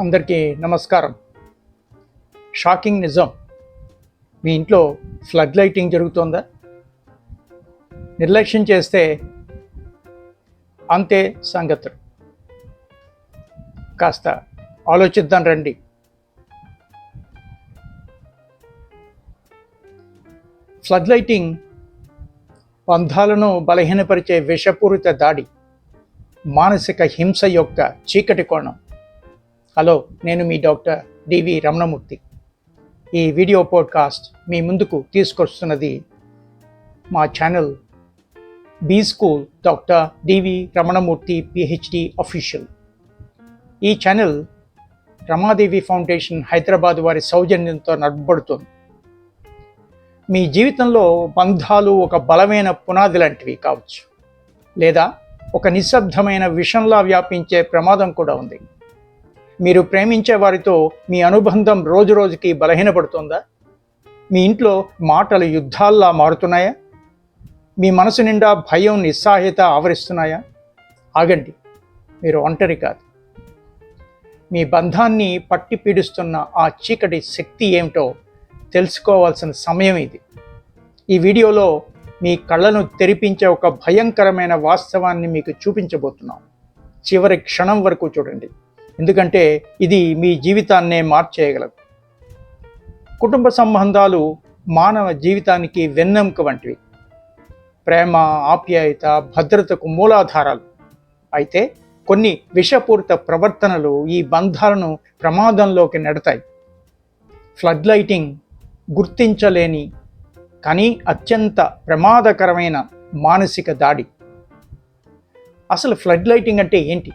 అందరికీ నమస్కారం. షాకింగ్ నిజం. మీ ఇంట్లో ఫ్లడ్ లైటింగ్ జరుగుతోందా? నిర్లక్ష్యం చేస్తే అంతే సంగతులు. కాస్త ఆలోచిద్దాం రండి. ఫ్లడ్ లైటింగ్ బంధాలను బలహీనపరిచే విషపూరిత దాడి, మానసిక హింస యొక్క చీకటి కోణం. హలో, నేను మీ డాక్టర్ డివి రమణమూర్తి. ఈ వీడియో పాడ్కాస్ట్ మీ ముందుకు తీసుకొస్తున్నది మా channel B school doctor DV Ramanamurthy PhD official. ఈ ఛానల్ రమాదేవి ఫౌండేషన్ హైదరాబాద్ వారి సౌజన్యంతో నడపబడుతుంది. మీ జీవితంలో బంధాలు ఒక బలమైన పునాది లాంటివి కావచ్చు, లేదా ఒక నిశ్శబ్దమైన విషంలా వ్యాపించే ప్రమాదం కూడా ఉంది. మీరు ప్రేమించే వారితో మీ అనుబంధం రోజు రోజుకి బలహీనపడుతుందా? మీ ఇంట్లో మాటలు యుద్ధాల్లా మారుతున్నాయా? మీ మనసు నిండా భయం, నిస్సహాయత ఆవరిస్తున్నాయా? ఆగండి, మీరు ఒంటరి కాదు. మీ బంధాన్ని పట్టి పీడిస్తున్న ఆ చీకటి శక్తి ఏమిటో తెలుసుకోవాల్సిన సమయం ఇది. ఈ వీడియోలో మీ కళ్ళను తెరిపించే ఒక భయంకరమైన వాస్తవాన్ని మీకు చూపించబోతున్నాం. చివరి క్షణం వరకు చూడండి, ఎందుకంటే ఇది మీ జీవితాన్నే మార్చేయగలదు. కుటుంబ సంబంధాలు మానవ జీవితానికి వెన్నెముక వంటివి. ప్రేమ, ఆప్యాయత, భద్రతకు మూలాధారాలు. అయితే కొన్ని విషపూరిత ప్రవర్తనలు ఈ బంధాలను ప్రమాదంలోకి నెడతాయి. ఫ్లడ్ లైటింగ్ గుర్తించలేని కానీ అత్యంత ప్రమాదకరమైన మానసిక దాడి. అసలు ఫ్లడ్ లైటింగ్ అంటే ఏంటి?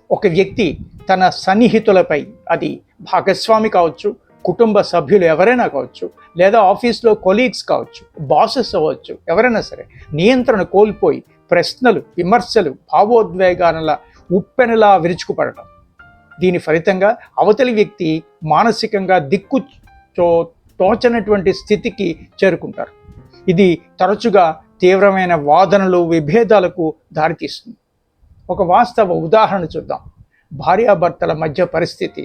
ఒక వ్యక్తి తన సన్నిహితులపై, అది భాగస్వామి కావచ్చు, కుటుంబ సభ్యులు ఎవరైనా కావచ్చు, లేదా ఆఫీస్లో కొలీగ్స్ కావచ్చు, బాసెస్ అవ్వచ్చు, ఎవరైనా సరే, నియంత్రణ కోల్పోయి ప్రశ్నలు, విమర్శలు, భావోద్వేగాల ఉప్పెనలా విరుచుకుపడటం. దీని ఫలితంగా అవతలి వ్యక్తి మానసికంగా తోచనటువంటి స్థితికి చేరుకుంటారు. ఇది తరచుగా తీవ్రమైన వాదనలు, విభేదాలకు దారితీస్తుంది. ఒక వాస్తవ ఉదాహరణ చూద్దాం. భార్యాభర్తల మధ్య పరిస్థితి.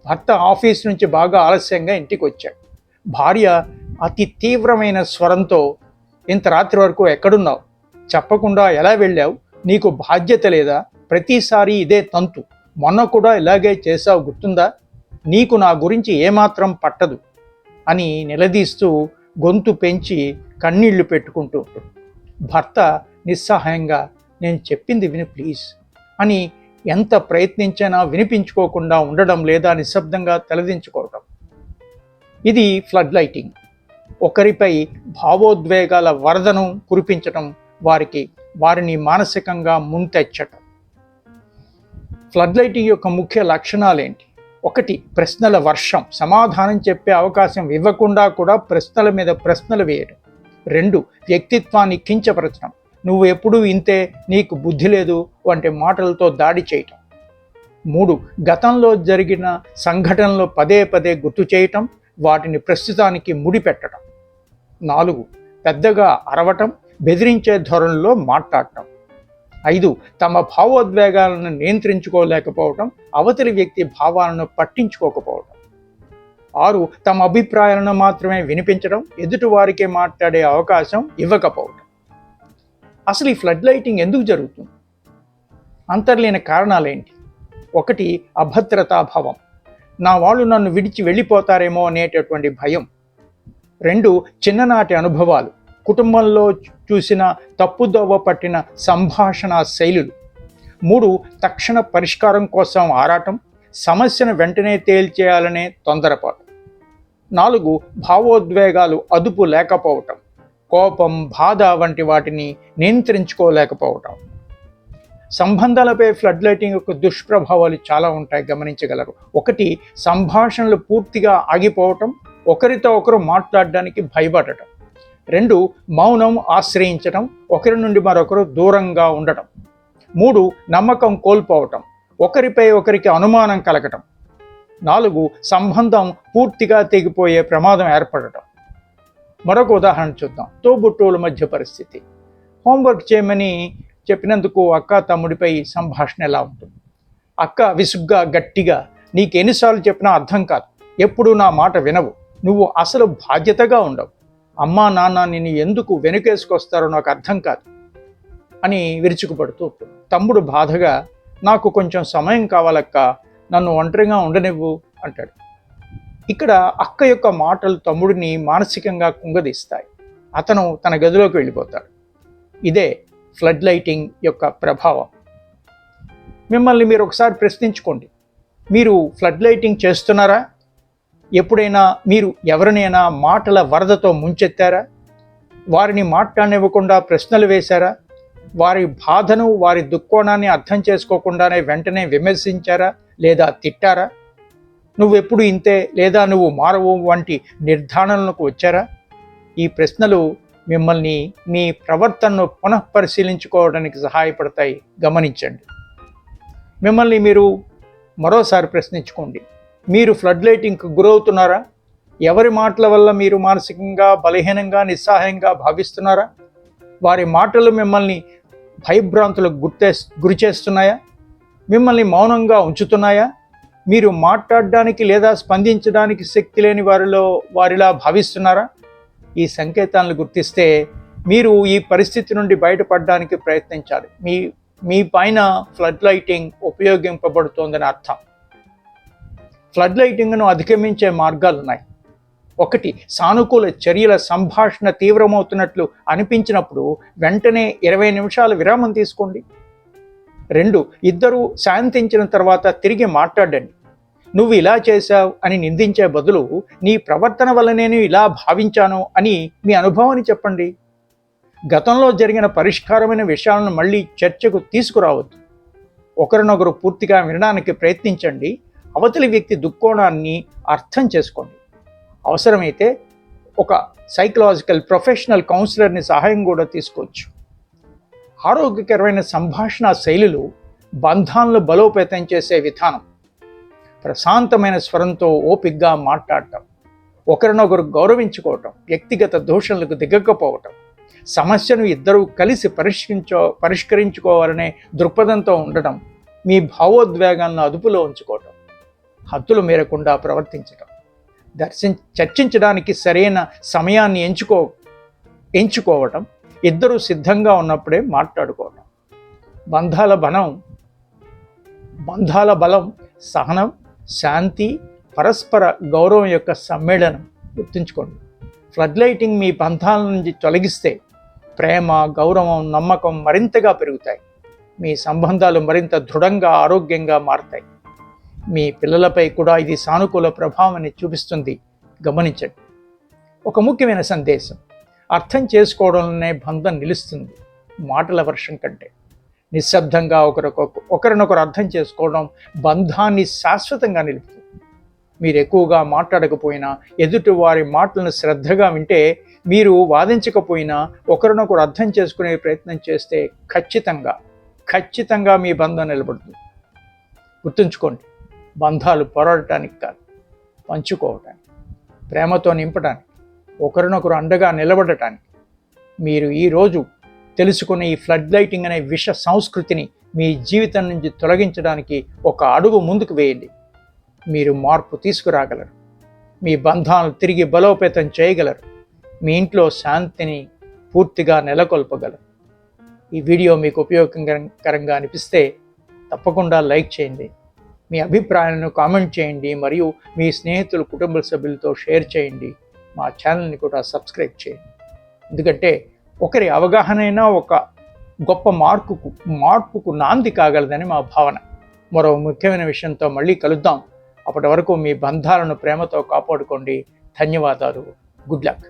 భర్త ఆఫీస్ నుంచి బాగా ఆలస్యంగా ఇంటికి వచ్చాడు. భార్య అతి తీవ్రమైన స్వరంతో, ఇంత రాత్రి వరకు ఎక్కడున్నావు? చెప్పకుండా ఎలా వెళ్ళావు? నీకు బాధ్యత లేదా? ప్రతిసారి ఇదే తంతు. మొన్న కూడా ఇలాగే చేసావు, గుర్తుందా? నీకు నా గురించి ఏమాత్రం పట్టదు అని నిలదీస్తూ గొంతు పెంచి కన్నీళ్లు పెట్టుకుంటూ ఉంటుంది. భర్త నిస్సహాయంగా, నేను చెప్పింది విను ప్లీజ్ అని ఎంత ప్రయత్నించినా వినిపించుకోకుండా ఉండడం, లేదా నిశ్శబ్దంగా తలదించుకోవడం. ఇది ఫ్లడ్ లైటింగ్. ఒకరిపై భావోద్వేగాల వరదను కురిపించడం, వారిని మానసికంగా ముంతెచ్చటం. ఫ్లడ్ లైటింగ్ యొక్క ముఖ్య లక్షణాలేంటి? 1, ప్రశ్నల వర్షం. సమాధానం చెప్పే అవకాశం ఇవ్వకుండా కూడా ప్రశ్నల మీద ప్రశ్నలు వేయడం. 2, వ్యక్తిత్వాన్ని కించపరచడం. నువ్వు ఎప్పుడూ ఇంతే, నీకు బుద్ధి లేదు వంటి మాటలతో దాడి చేయటం. 3, గతంలో జరిగిన సంఘటనలు పదే పదే గుర్తు చేయటం, వాటిని ప్రస్తుతానికి ముడిపెట్టడం. 4, పెద్దగా అరవటం, బెదిరించే ధోరణిలో మాట్లాడటం. 5, తమ భావోద్వేగాలను నియంత్రించుకోలేకపోవటం, అవతలి వ్యక్తి భావాలను పట్టించుకోకపోవటం. 6, తమ అభిప్రాయాలను మాత్రమే వినిపించడం, ఎదుటివారికి మాట్లాడే అవకాశం ఇవ్వకపోవటం. అసలు ఈ ఫ్లడ్ లైటింగ్ ఎందుకు జరుగుతుంది? అంతర్లీన కారణాలేంటి? 1, అభద్రతాభావం. నా వాళ్ళు నన్ను విడిచి వెళ్ళిపోతారేమో అనేటటువంటి భయం. 2, చిన్ననాటి అనుభవాలు. కుటుంబంలో చూసిన తప్పుదోవ పట్టిన సంభాషణ శైలులు. 3, తక్షణ పరిష్కారం కోసం ఆరాటం, సమస్యను వెంటనే తేల్చేయాలనే తొందరపాటు. 4, భావోద్వేగాలు అదుపు లేకపోవటం, కోపం, బాధ వంటి వాటిని నియంత్రించుకోలేకపోవటం. సంబంధాలపై ఫ్లడ్ లైటింగ్ యొక్క దుష్ప్రభావాలు చాలా ఉంటాయి, గమనించగలరు. 1, సంభాషణలు పూర్తిగా ఆగిపోవటం, ఒకరితో ఒకరు మాట్లాడడానికి భయపడటం. 2, మౌనం ఆశ్రయించటం, ఒకరి నుండి మరొకరు దూరంగా ఉండటం. 3, నమ్మకం కోల్పోవటం, ఒకరిపై ఒకరికి అనుమానం కలగటం. 4, సంబంధం పూర్తిగా తెగిపోయే ప్రమాదం ఏర్పడటం. మరొక ఉదాహరణ చూద్దాం. తోబుట్టువుల మధ్య పరిస్థితి. హోంవర్క్ చేయమని చెప్పినందుకు అక్క తమ్ముడిపై సంభాషణ ఎలా ఉంటుంది? అక్క విసుగ్గా గట్టిగా, నీకెన్నిసార్లు చెప్పినా అర్థం కాదు, ఎప్పుడూ నా మాట వినవు, నువ్వు అసలు బాధ్యతగా ఉండవు, అమ్మా నాన్న నిన్ను ఎందుకు వెనుకేసుకొస్తారో నాకు అర్థం కాదు అని విరుచుకుపడుతూ తమ్ముడు బాధగా, నాకు కొంచెం సమయం కావాలక్క, నన్ను ఒంటరిగా ఉండనివ్వు అంటాడు. ఇక్కడ అక్క యొక్క మాటలు తమ్ముడిని మానసికంగా కుంగదీస్తాయి. అతను తన గదిలోకి వెళ్ళిపోతాడు. ఇదే ఫ్లడ్ లైటింగ్ యొక్క ప్రభావం. మిమ్మల్ని మీరు ఒకసారి ప్రశ్నించుకోండి, మీరు ఫ్లడ్ లైటింగ్ చేస్తున్నారా? ఎప్పుడైనా మీరు ఎవరినైనా మాటల వరదతో ముంచెత్తారా? వారిని మాట్లాడనివ్వకుండా ప్రశ్నలు వేశారా? వారి బాధను, వారి దుఃఖోణాన్ని అర్థం చేసుకోకుండానే వెంటనే విమర్శించారా లేదా తిట్టారా? నువ్వెప్పుడు ఇంతే లేదా నువ్వు మారవు వంటి నిర్ధారణలకు వచ్చారా? ఈ ప్రశ్నలు మిమ్మల్ని మీ ప్రవర్తనను పునఃపరిశీలించుకోవడానికి సహాయపడతాయి. గమనించండి. మిమ్మల్ని మీరు మరోసారి ప్రశ్నించుకోండి, మీరు ఫ్లడ్ లైటింగ్కు గురవుతున్నారా? ఎవరి మాటల వల్ల మీరు మానసికంగా బలహీనంగా నిస్సహాయంగా భావిస్తున్నారా? వారి మాటలు మిమ్మల్ని భయభ్రాంతులకు గురి చేస్తున్నాయా? మిమ్మల్ని మౌనంగా ఉంచుతున్నాయా? మీరు మాట్లాడడానికి లేదా స్పందించడానికి శక్తి లేని వారిలా భావిస్తున్నారా? ఈ సంకేతాలను గుర్తిస్తే మీరు ఈ పరిస్థితి నుండి బయటపడడానికి ప్రయత్నించాలి. మీ పైన ఫ్లడ్ లైటింగ్ ఉపయోగింపబడుతోందని అర్థం. ఫ్లడ్ లైటింగ్ను అధిగమించే మార్గాలు ఉన్నాయి. 1, సానుకూల చర్యల సంభాషణ తీవ్రమవుతున్నట్లు అనిపించినప్పుడు వెంటనే 20 నిమిషాలు విరామం తీసుకోండి. 2, ఇద్దరూ శాంతించిన తర్వాత తిరిగి మాట్లాడండి. నువ్వు ఇలా చేశావు అని నిందించే బదులు నీ ప్రవర్తన వల్ల నేను ఇలా భావించాను అని మీ అనుభవాన్ని చెప్పండి. గతంలో జరిగిన పరిష్కారమైన విషయాలను మళ్ళీ చర్చకు తీసుకురావద్దు. ఒకరినొకరు పూర్తిగా వినడానికి ప్రయత్నించండి. అవతలి వ్యక్తి దుఃఖోణాన్ని అర్థం చేసుకోండి. అవసరమైతే ఒక సైకలాజికల్ ప్రొఫెషనల్ కౌన్సిలర్ని సహాయం కూడా తీసుకోవచ్చు. ఆరోగ్యకరమైన సంభాషణ శైలులు బంధాలను బలోపేతం చేసే విధానం. ప్రశాంతమైన స్వరంతో ఓపికగా మాట్లాడటం, ఒకరినొకరు గౌరవించుకోవటం, వ్యక్తిగత దోషణలకు దిగకపోవటం, సమస్యను ఇద్దరూ కలిసి పరిష్కరించుకోవాలనే దృక్పథంతో ఉండటం, మీ భావోద్వేగాలను అదుపులో ఉంచుకోవటం, హద్దులు మీరకుండా ప్రవర్తించటం, చర్చించడానికి సరైన సమయాన్ని ఎంచుకోవటం, ఇద్దరూ సిద్ధంగా ఉన్నప్పుడే మాట్లాడుకోవటం. బంధాల బలం సహనం, శాంతి, పరస్పర గౌరవం యొక్క సమ్మేళనం. గుర్తుంచుకోండి, ఫ్లడ్ లైటింగ్ మీ బంధాల నుంచి తొలగిస్తే ప్రేమ, గౌరవం, నమ్మకం మరింతగా పెరుగుతాయి. మీ సంబంధాలు మరింత దృఢంగా, ఆరోగ్యంగా మారతాయి. మీ పిల్లలపై కూడా ఇది సానుకూల ప్రభావాన్ని చూపిస్తుంది. గమనించండి. ఒక ముఖ్యమైన సందేశం, అర్థం చేసుకోవడంలోనే బంధం నిలుస్తుంది, మాటల వర్షం కంటే. నిశ్శబ్దంగా ఒకరినొకరు అర్థం చేసుకోవడం బంధాన్ని శాశ్వతంగా నిలుపుతుంది. మీరు ఎక్కువగా మాట్లాడకపోయినా, ఎదుటి వారి మాటలను శ్రద్ధగా వింటే, మీరు వాదించకపోయినా ఒకరినొకరు అర్థం చేసుకునే ప్రయత్నం చేస్తే ఖచ్చితంగా మీ బంధం నిలబడుతుంది. గుర్తుంచుకోండి, బంధాలు పోరాడటానికి కాదు, పంచుకోవటానికి, ప్రేమతో నింపడానికి, ఒకరినొకరు అండగా నిలబడటానికి. మీరు ఈరోజు తెలుసుకున్న ఈ ఫ్లడ్ లైటింగ్ అనే విష సంస్కృతిని మీ జీవితం నుంచి తొలగించడానికి ఒక అడుగు ముందుకు వేయండి. మీరు మార్పు తీసుకురాగలరు, మీ బంధాలను తిరిగి బలోపేతం చేయగలరు, మీ ఇంట్లో శాంతిని పూర్తిగా నెలకొల్పగలరు. ఈ వీడియో మీకు ఉపయోగకరంగా అనిపిస్తే తప్పకుండా లైక్ చేయండి, మీ అభిప్రాయాలను కామెంట్ చేయండి, మరియు మీ స్నేహితులు, కుటుంబ సభ్యులతో షేర్ చేయండి. మా ఛానల్ని కూడా సబ్స్క్రైబ్ చేయండి. ఎందుకంటే ఒకరి అవగాహనైనా ఒక గొప్ప మార్పుకు నాంది కాగలదని మా భావన. మరో ముఖ్యమైన విషయంతో మళ్ళీ కలుద్దాం. అప్పటి వరకు మీ బంధాలను ప్రేమతో కాపాడుకోండి. ధన్యవాదాలు. Good luck.